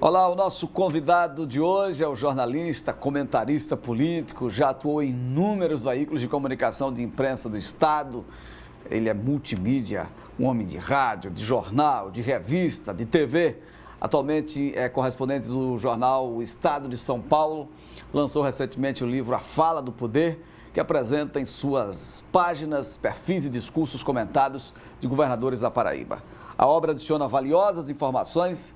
Olá, o nosso convidado de hoje é o jornalista, comentarista político, já atuou em inúmeros veículos de comunicação de imprensa do Estado. Ele é multimídia, um homem de rádio, de jornal, de revista, de TV. Atualmente é correspondente do jornal O Estado de São Paulo. Lançou recentemente o livro A Fala do Poder, que apresenta em suas páginas perfis e discursos comentados de governadores da Paraíba. A obra adiciona valiosas informações,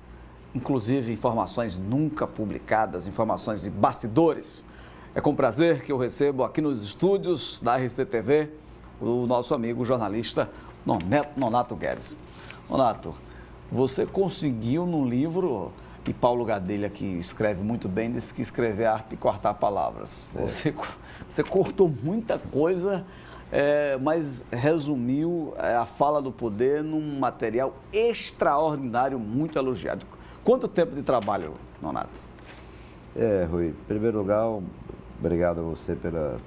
inclusive informações nunca publicadas, informações de bastidores. É com prazer que eu recebo aqui nos estúdios da RCTV o nosso amigo jornalista Nonato Guedes. Nonato, você conseguiu no livro, e Paulo Gadelha, que escreve muito bem, disse que escrever é arte de cortar palavras. Você cortou muita coisa, mas resumiu a fala do poder num material extraordinário, muito elogiado. Quanto tempo de trabalho, Nonato? Rui, em primeiro lugar, obrigado a você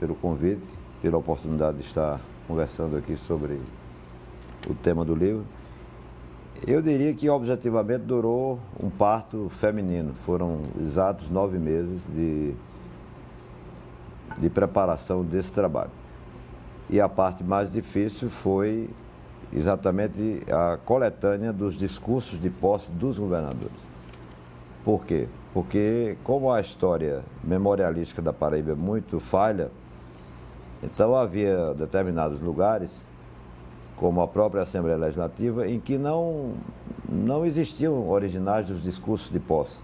pelo convite, pela oportunidade de estar conversando aqui sobre o tema do livro. Eu diria que objetivamente durou um parto feminino, foram exatos 9 meses de preparação desse trabalho. E a parte mais difícil foi exatamente a coletânea dos discursos de posse dos governadores. Por quê? Porque como a história memorialística da Paraíba é muito falha, então havia determinados lugares, como a própria Assembleia Legislativa, em que não existiam originais dos discursos de posse.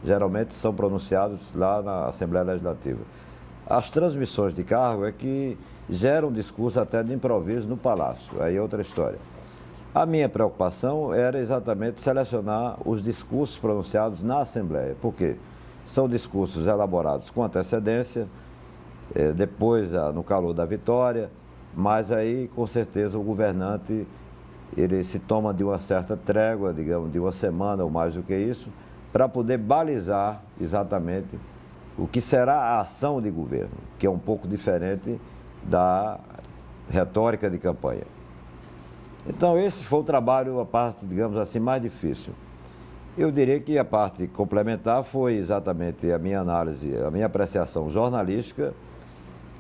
Geralmente são pronunciados lá na Assembleia Legislativa. As transmissões de cargo é que geram discurso até de improviso no Palácio, aí é outra história. A minha preocupação era exatamente selecionar os discursos pronunciados na Assembleia, porque são discursos elaborados com antecedência, depois, no calor da vitória, mas aí, com certeza, o governante ele se toma de uma certa trégua, digamos, de uma semana ou mais do que isso, para poder balizar exatamente o que será a ação de governo, que é um pouco diferente da retórica de campanha. Então, esse foi o trabalho, a parte, digamos assim, mais difícil. Eu diria que a parte complementar foi exatamente a minha análise, a minha apreciação jornalística,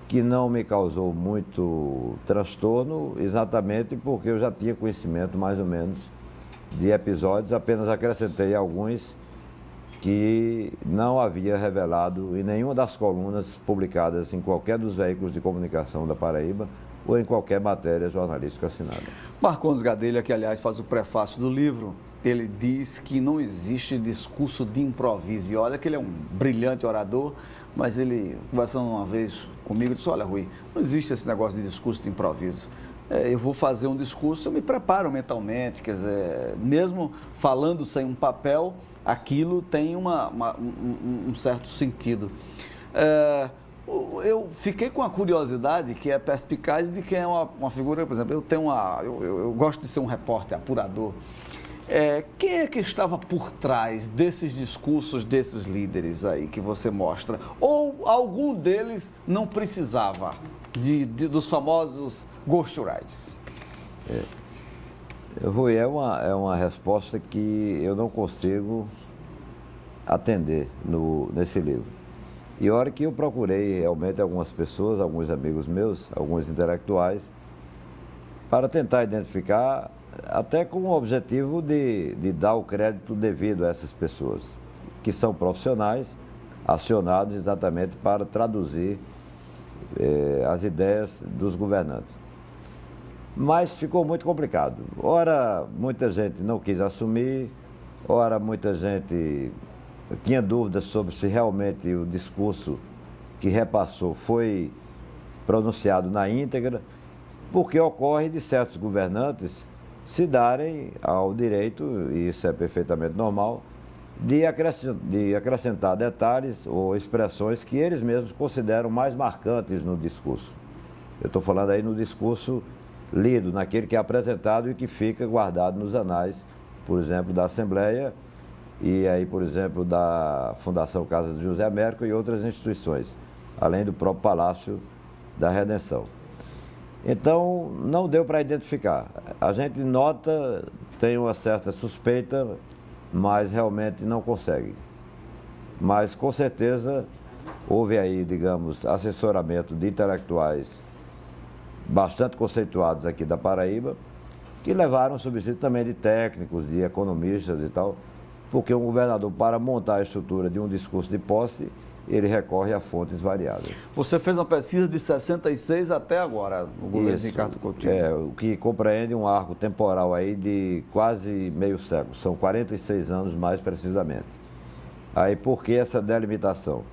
que não me causou muito transtorno, exatamente porque eu já tinha conhecimento, mais ou menos, de episódios, apenas acrescentei alguns que não havia revelado em nenhuma das colunas publicadas em qualquer dos veículos de comunicação da Paraíba ou em qualquer matéria jornalística assinada. Marcondes Gadelha, que aliás faz o prefácio do livro, ele diz que não existe discurso de improviso. E olha que ele é um brilhante orador, mas ele, conversando uma vez comigo, disse: olha, Rui, não existe esse negócio de discurso de improviso. Eu vou fazer um discurso, eu me preparo mentalmente, quer dizer, mesmo falando sem um papel, aquilo tem um certo sentido. Eu fiquei com a curiosidade, que é perspicaz, de quem é uma figura, por exemplo, eu gosto de ser um repórter apurador. Quem é que estava por trás desses discursos desses líderes aí que você mostra? Ou algum deles não precisava dos famosos ghostwriters? Rui, é uma resposta que eu não consigo atender nesse livro. E a hora que eu procurei realmente algumas pessoas, alguns amigos meus, alguns intelectuais, para tentar identificar, até com o objetivo de dar o crédito devido a essas pessoas, que são profissionais, acionados exatamente para traduzir as ideias dos governantes. Mas ficou muito complicado. Ora, muita gente não quis assumir, ora, muita gente tinha dúvidas sobre se realmente o discurso que repassou foi pronunciado na íntegra, porque ocorre de certos governantes se darem ao direito, e isso é perfeitamente normal, de acrescentar detalhes ou expressões que eles mesmos consideram mais marcantes no discurso. Eu estou falando aí no discurso lido, naquele que é apresentado e que fica guardado nos anais, por exemplo, da Assembleia e aí, por exemplo, da Fundação Casa de José Américo e outras instituições, além do próprio Palácio da Redenção. Então, não deu para identificar. A gente nota, tem uma certa suspeita mas realmente não consegue. Mas, com certeza, houve aí, digamos, assessoramento de intelectuais bastante conceituados aqui da Paraíba, que levaram subsídio também de técnicos, de economistas e tal, porque um governador, para montar a estrutura de um discurso de posse, ele recorre a fontes variadas. Você fez uma pesquisa de 66 até agora, no governo de Ricardo Coutinho. O que compreende um arco temporal aí de quase meio século, são 46 anos mais precisamente. Aí, por que essa delimitação?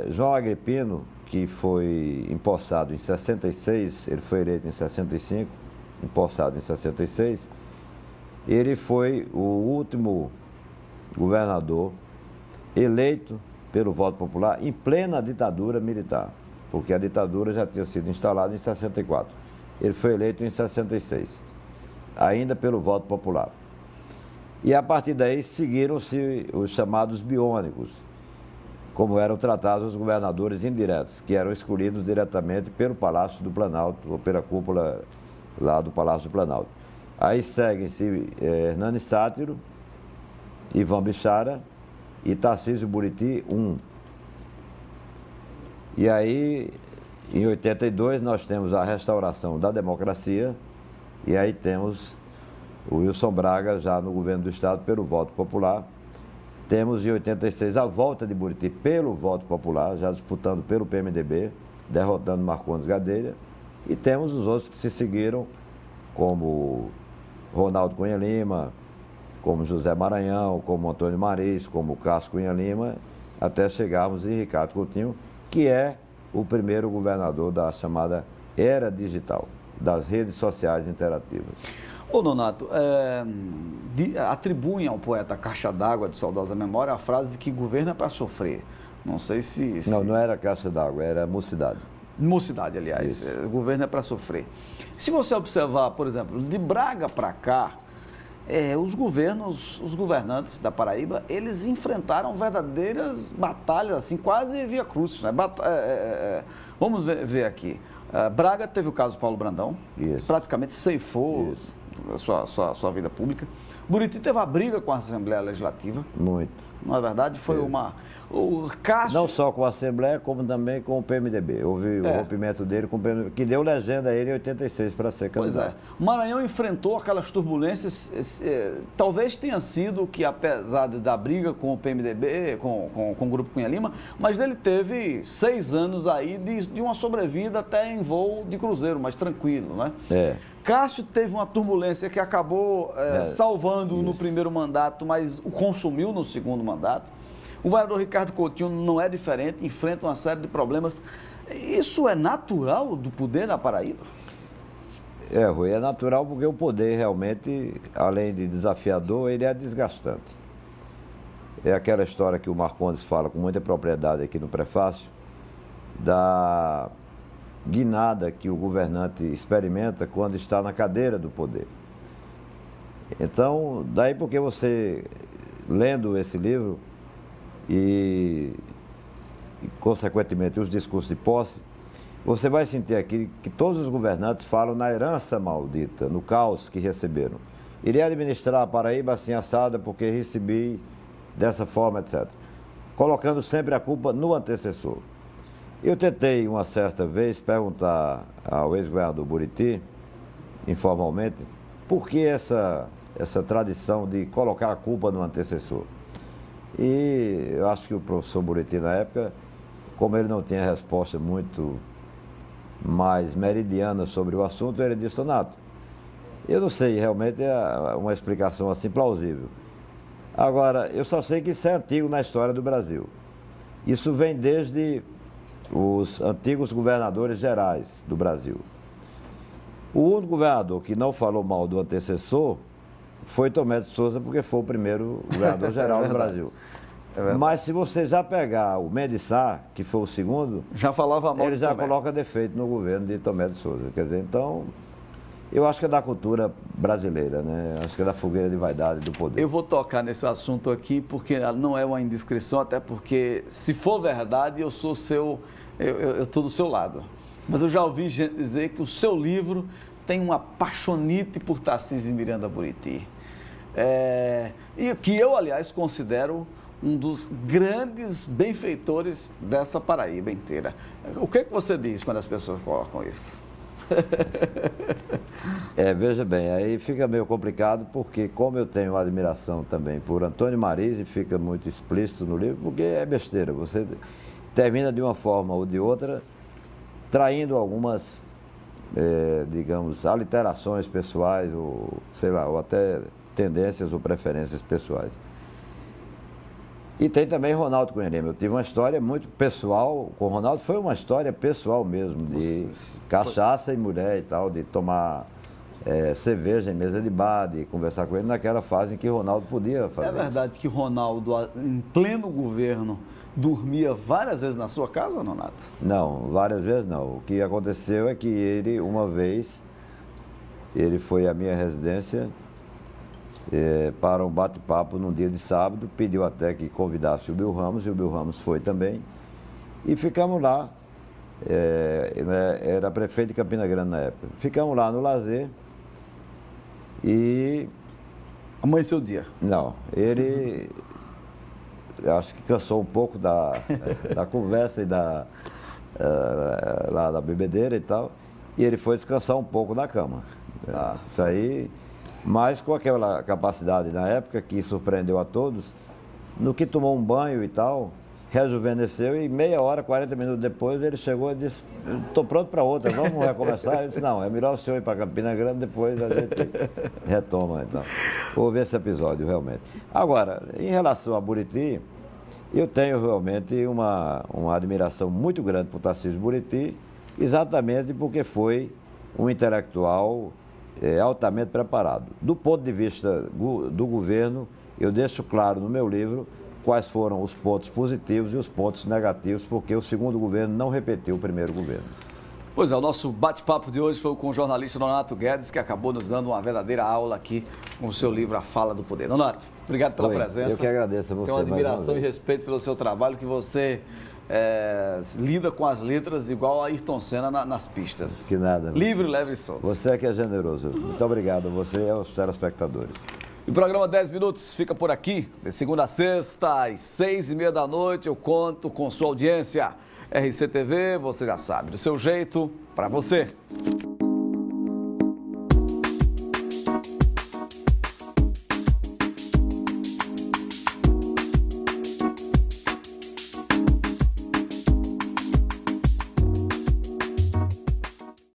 João Agripino, que foi empossado em 66, ele foi eleito em 65, empossado em 66, ele foi o último governador eleito pelo voto popular em plena ditadura militar, porque a ditadura já tinha sido instalada em 64. Ele foi eleito em 66, ainda pelo voto popular. E a partir daí seguiram-se os chamados biônicos, como eram tratados os governadores indiretos, que eram escolhidos diretamente pelo Palácio do Planalto, ou pela cúpula lá do Palácio do Planalto. Aí seguem-se Hernani Sátiro, Ivan Bichara e Tarcísio Buriti, E aí, em 82, nós temos a restauração da democracia, e aí temos o Wilson Braga já no governo do Estado pelo voto popular. Temos em 86 a volta de Buriti pelo voto popular, já disputando pelo PMDB, derrotando Marcondes Gadelha. E temos os outros que se seguiram, como Ronaldo Cunha Lima, como José Maranhão, como Antônio Maris, como Cássio Cunha Lima, até chegarmos em Ricardo Coutinho, que é o primeiro governador da chamada era digital, das redes sociais interativas. Ô, Nonato, atribuem ao poeta Caixa d'Água, de saudosa memória, a frase de que governo é para sofrer. Não sei se... Não era Caixa d'Água, era Mocidade. Mocidade, aliás. O governo é para sofrer. Se você observar, por exemplo, de Braga para cá, os governantes da Paraíba, eles enfrentaram verdadeiras batalhas, assim, quase via crucis, né? Vamos ver aqui. Braga teve o caso Paulo Brandão, que praticamente ceifou a sua vida pública. Buriti teve uma briga com a Assembleia Legislativa. Muito. Não é verdade? Foi o Cássio... Não só com a Assembleia, como também com o PMDB. Houve o rompimento dele com o PMDB, que deu legenda a ele em 86 para ser candidato. Pois é. Maranhão enfrentou aquelas turbulências, talvez tenha sido que, apesar da briga com o PMDB, com o Grupo Cunha Lima, mas ele teve 6 anos aí de uma sobrevida até em voo de cruzeiro, mais tranquilo, né? Cássio teve uma turbulência que acabou salvando-o no primeiro mandato, mas o consumiu no segundo mandato. O governador Ricardo Coutinho não é diferente, enfrenta uma série de problemas. Isso é natural do poder na Paraíba? Rui, é natural porque o poder realmente, além de desafiador, ele é desgastante. É aquela história que o Marcondes fala com muita propriedade aqui no prefácio, da guinada que o governante experimenta quando está na cadeira do poder. Então, daí porque você, lendo esse livro e consequentemente, os discursos de posse, você vai sentir aqui que todos os governantes falam na herança maldita, no caos que receberam. Irei administrar a Paraíba assim assada porque recebi dessa forma, etc. Colocando sempre a culpa no antecessor. Eu tentei, uma certa vez, perguntar ao ex-governador Buriti, informalmente, por que essa tradição de colocar a culpa no antecessor. E eu acho que o professor Buriti, na época, como ele não tinha resposta muito mais meridiana sobre o assunto, ele disse: Nonato, eu não sei, realmente é uma explicação assim plausível. Agora, eu só sei que isso é antigo na história do Brasil. Isso vem desde os antigos governadores gerais do Brasil. O único governador que não falou mal do antecessor foi Tomé de Souza, porque foi o primeiro governador geral do Brasil. Mas se você já pegar o Mendes Sá, que foi o segundo, já falava mal, ele já coloca defeito no governo de Tomé de Souza. Quer dizer, então, eu acho que é da cultura brasileira, né? Acho que é da fogueira de vaidade do poder. Eu vou tocar nesse assunto aqui, porque não é uma indiscrição, até porque, se for verdade, eu estou do seu lado. Mas eu já ouvi gente dizer que o seu livro tem uma paixonite por Tarcísio e Miranda Buriti. e que eu, aliás, considero um dos grandes benfeitores dessa Paraíba inteira. O que você diz quando as pessoas colocam isso? Veja bem, aí fica meio complicado porque como eu tenho admiração também por Antônio Marisi, fica muito explícito no livro, porque é besteira, você termina de uma forma ou de outra traindo algumas, digamos, aliterações pessoais ou, sei lá, ou até tendências ou preferências pessoais. E tem também Ronaldo Cunha Lima. Eu tive uma história muito pessoal com o Ronaldo, foi uma história pessoal mesmo, de cachaça e mulher e tal, de tomar cerveja em mesa de bar, de conversar com ele naquela fase em que Ronaldo podia fazer isso. É verdade que Ronaldo, em pleno governo, dormia várias vezes na sua casa, Nonato? Não, várias vezes não. O que aconteceu é que ele, uma vez, ele foi à minha residência para um bate-papo num dia de sábado, pediu até que convidasse o Bill Ramos, e o Bill Ramos foi também, e ficamos lá, era prefeito de Campina Grande na época, ficamos lá no lazer e... Amanheceu o dia? Não, ele, acho que cansou um pouco da conversa e da bebedeira e tal, e ele foi descansar um pouco na cama. Isso aí... Mas com aquela capacidade na época que surpreendeu a todos, no que tomou um banho e tal, rejuvenesceu e meia hora, 40 minutos depois, ele chegou e disse, estou pronto para outra, vamos recomeçar? Eu disse, não, é melhor o senhor ir para Campina Grande, depois a gente retoma. Então. Houve esse episódio, realmente. Agora, em relação a Buriti, eu tenho realmente uma admiração muito grande por Tarcísio Buriti, exatamente porque foi um intelectual altamente preparado. Do ponto de vista do governo, eu deixo claro no meu livro quais foram os pontos positivos e os pontos negativos, porque o segundo governo não repetiu o primeiro governo. Pois é, o nosso bate-papo de hoje foi com o jornalista Nonato Guedes, que acabou nos dando uma verdadeira aula aqui com o seu livro A Fala do Poder. Nonato, obrigado pela presença. Eu que agradeço a você. Tenho uma admiração e respeito pelo seu trabalho, que você lida com as letras igual a Ayrton Senna nas pistas. Que nada. Livre, leve e solto. Você é que é generoso. Muito obrigado a você e aos telespectadores. O programa 10 Minutos fica por aqui. De segunda a sexta, às 6h30 da noite, eu conto com sua audiência. RCTV, você já sabe, do seu jeito, para você.